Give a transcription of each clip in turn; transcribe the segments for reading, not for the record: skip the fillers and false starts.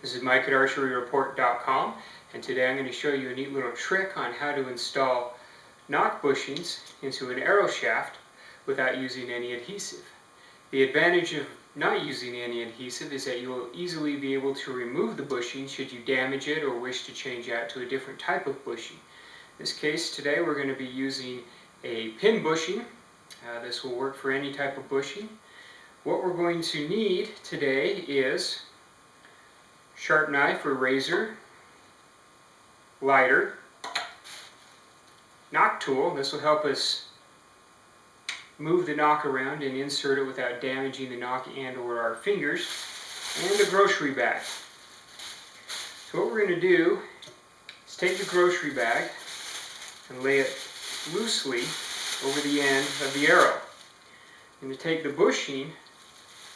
This is Mike at archeryreport.com, and today I'm going to show you a neat little trick on how to install Nock bushings into an arrow shaft without using any adhesive. The advantage of not using any adhesive is that you will easily be able to remove the bushing should you damage it or wish to change out to a different type of bushing. In this case today we're going to be using a pin bushing. This will work for any type of bushing. What we're going to need today is sharp knife or razor, lighter, knock tool. This will help us move the knock around and insert it without damaging the knock and or our fingers, and a grocery bag. So what we're going to do is take the grocery bag and lay it loosely over the end of the arrow. I'm going to take the bushing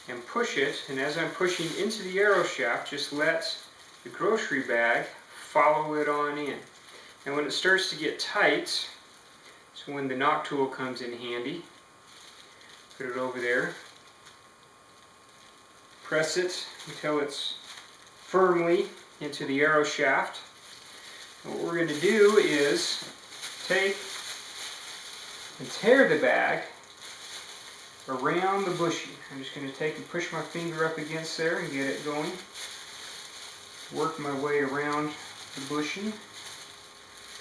and push it, and as I'm pushing into the arrow shaft, just let the grocery bag follow it on in. And when it starts to get tight, so when the knock tool comes in handy, put it over there, press it until it's firmly into the arrow shaft. And what we're going to do is take and tear the bag around the bushing. I'm just going to take and push my finger up against there and get it going. Work my way around the bushing,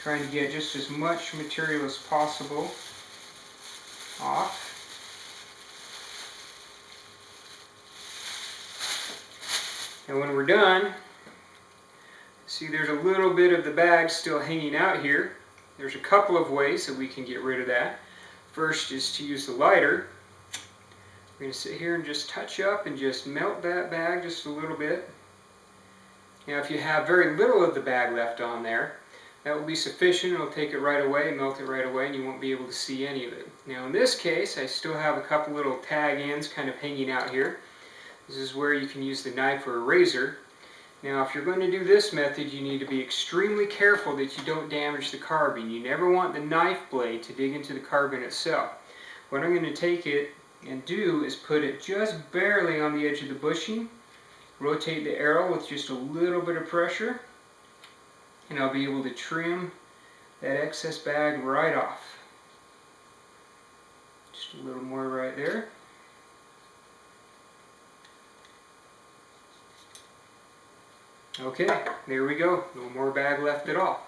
trying to get just as much material as possible off. And when we're done, see there's a little bit of the bag still hanging out here. There's a couple of ways that we can get rid of that. First is to use the lighter. We're going to sit here and just touch up and just melt that bag just a little bit. Now if you have very little of the bag left on there, that will be sufficient. It'll take it right away, melt it right away, and you won't be able to see any of it. Now in this case, I still have a couple little tag ends kind of hanging out here. This is where you can use the knife or a razor. Now if you're going to do this method, you need to be extremely careful that you don't damage the carbon. You never want the knife blade to dig into the carbon itself. What I'm going to take it and do is put it just barely on the edge of the bushing, rotate the arrow with just a little bit of pressure, and I'll be able to trim that excess bag right off. Just a little more right there. Okay, there we go. No more bag left at all.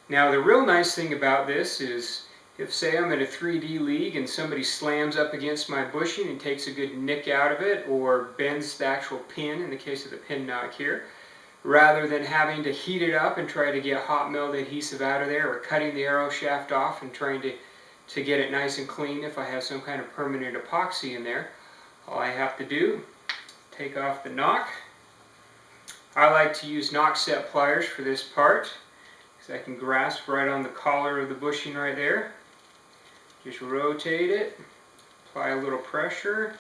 Now the real nice thing about this is if, say, I'm at a 3D league and somebody slams up against my bushing and takes a good nick out of it, or bends the actual pin, in the case of the pin knock here, rather than having to heat it up and try to get hot melt adhesive out of there, or cutting the arrow shaft off and trying to get it nice and clean if I have some kind of permanent epoxy in there, all I have to do, take off the knock. I like to use knock set pliers for this part because I can grasp right on the collar of the bushing right there. Just rotate it, apply a little pressure,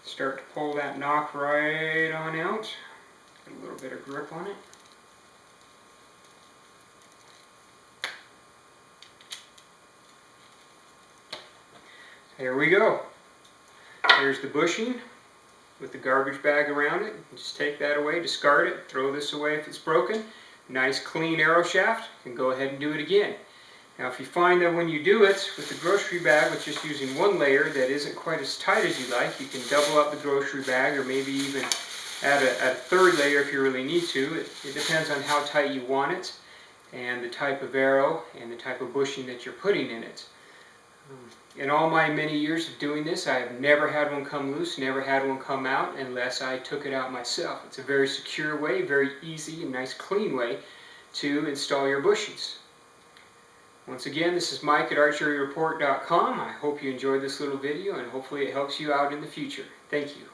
start to pull that knock right on out. Get a little bit of grip on it. There we go. There's the bushing with the garbage bag around it. Just take that away, discard it, throw this away if it's broken. Nice clean arrow shaft, and go ahead and do it again. Now if you find that when you do it with the grocery bag with just using one layer that isn't quite as tight as you like, you can double up the grocery bag, or maybe even add a third layer if you really need to. It depends on how tight you want it, and the type of arrow and the type of bushing that you're putting in it. In all my many years of doing this, I have never had one come loose, never had one come out unless I took it out myself. It's a very secure way, very easy and nice clean way to install your bushings. Once again, this is Mike at archeryreport.com. I hope you enjoyed this little video, and hopefully it helps you out in the future. Thank you.